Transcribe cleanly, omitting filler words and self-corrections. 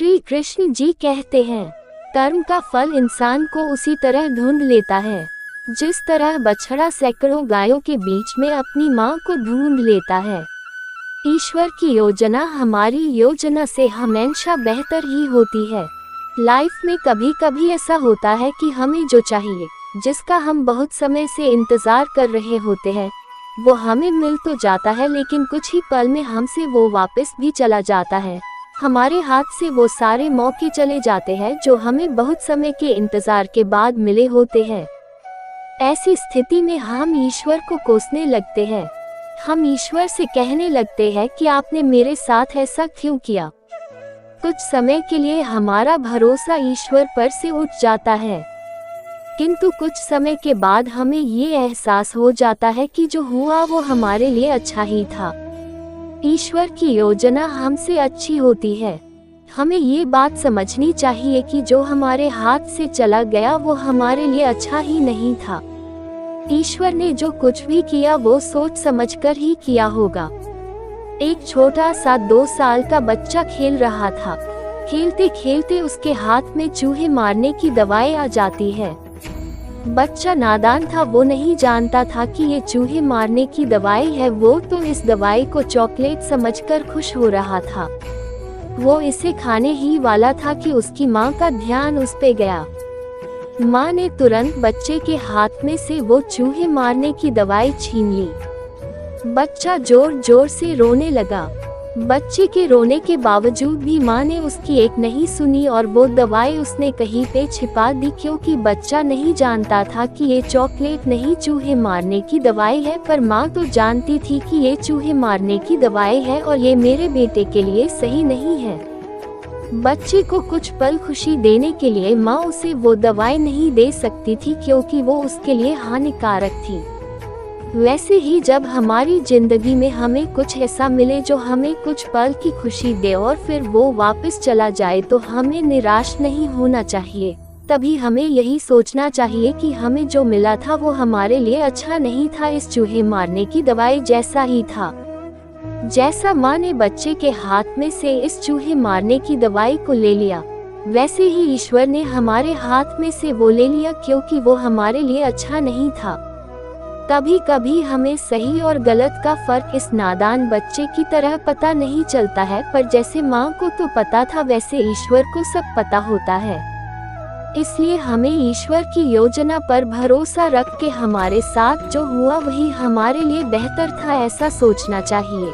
श्री कृष्ण जी कहते हैं, कर्म का फल इंसान को उसी तरह ढूंढ लेता है जिस तरह बछड़ा सैकड़ों गायों के बीच में अपनी माँ को ढूंढ लेता है। ईश्वर की योजना हमारी योजना से हमेशा बेहतर ही होती है। लाइफ में कभी कभी ऐसा होता है कि हमें जो चाहिए, जिसका हम बहुत समय से इंतजार कर रहे होते हैं, वो हमें मिल तो जाता है, लेकिन कुछ ही पल में हमसे वो वापस भी चला जाता है। हमारे हाथ से वो सारे मौके चले जाते हैं जो हमें बहुत समय के इंतजार के बाद मिले होते हैं। ऐसी स्थिति में हम ईश्वर को कोसने लगते हैं। हम ईश्वर से कहने लगते हैं कि आपने मेरे साथ ऐसा क्यों किया। कुछ समय के लिए हमारा भरोसा ईश्वर पर से उठ जाता है, किंतु कुछ समय के बाद हमें ये एहसास हो जाता है कि जो हुआ वो हमारे लिए अच्छा ही था। ईश्वर की योजना हमसे अच्छी होती है। हमें ये बात समझनी चाहिए कि जो हमारे हाथ से चला गया वो हमारे लिए अच्छा ही नहीं था। ईश्वर ने जो कुछ भी किया वो सोच समझकर ही किया होगा। एक छोटा सा 2 साल का बच्चा खेल रहा था। खेलते खेलते उसके हाथ में चूहे मारने की दवाई आ जाती है। बच्चा नादान था, वो नहीं जानता था कि ये चूहे मारने की दवाई है। वो तो इस दवाई को चॉकलेट समझकर खुश हो रहा था। वो इसे खाने ही वाला था कि उसकी माँ का ध्यान उस पे गया। माँ ने तुरंत बच्चे के हाथ में से वो चूहे मारने की दवाई छीन ली। बच्चा जोर जोर से रोने लगा। बच्चे के रोने के बावजूद भी माँ ने उसकी एक नहीं सुनी और वो दवाई उसने कहीं पे छिपा दी, क्योंकि बच्चा नहीं जानता था कि ये चॉकलेट नहीं चूहे मारने की दवाई है। पर माँ तो जानती थी कि ये चूहे मारने की दवाई है और ये मेरे बेटे के लिए सही नहीं है। बच्चे को कुछ पल खुशी देने के लिए माँ उसे वो दवाई नहीं दे सकती थी, क्योंकि वो उसके लिए हानिकारक थी। वैसे ही जब हमारी जिंदगी में हमें कुछ ऐसा मिले जो हमें कुछ पल की खुशी दे और फिर वो वापस चला जाए, तो हमें निराश नहीं होना चाहिए। तभी हमें यही सोचना चाहिए कि हमें जो मिला था वो हमारे लिए अच्छा नहीं था, इस चूहे मारने की दवाई जैसा ही था। जैसा माँ ने बच्चे के हाथ में से इस चूहे मारने की दवाई को ले लिया, वैसे ही ईश्वर ने हमारे हाथ में से वो ले लिया, क्योंकि वो हमारे लिए अच्छा नहीं था। कभी कभी हमें सही और गलत का फर्क इस नादान बच्चे की तरह पता नहीं चलता है, पर जैसे माँ को तो पता था वैसे ईश्वर को सब पता होता है। इसलिए हमें ईश्वर की योजना पर भरोसा रख के हमारे साथ जो हुआ वही हमारे लिए बेहतर था, ऐसा सोचना चाहिए।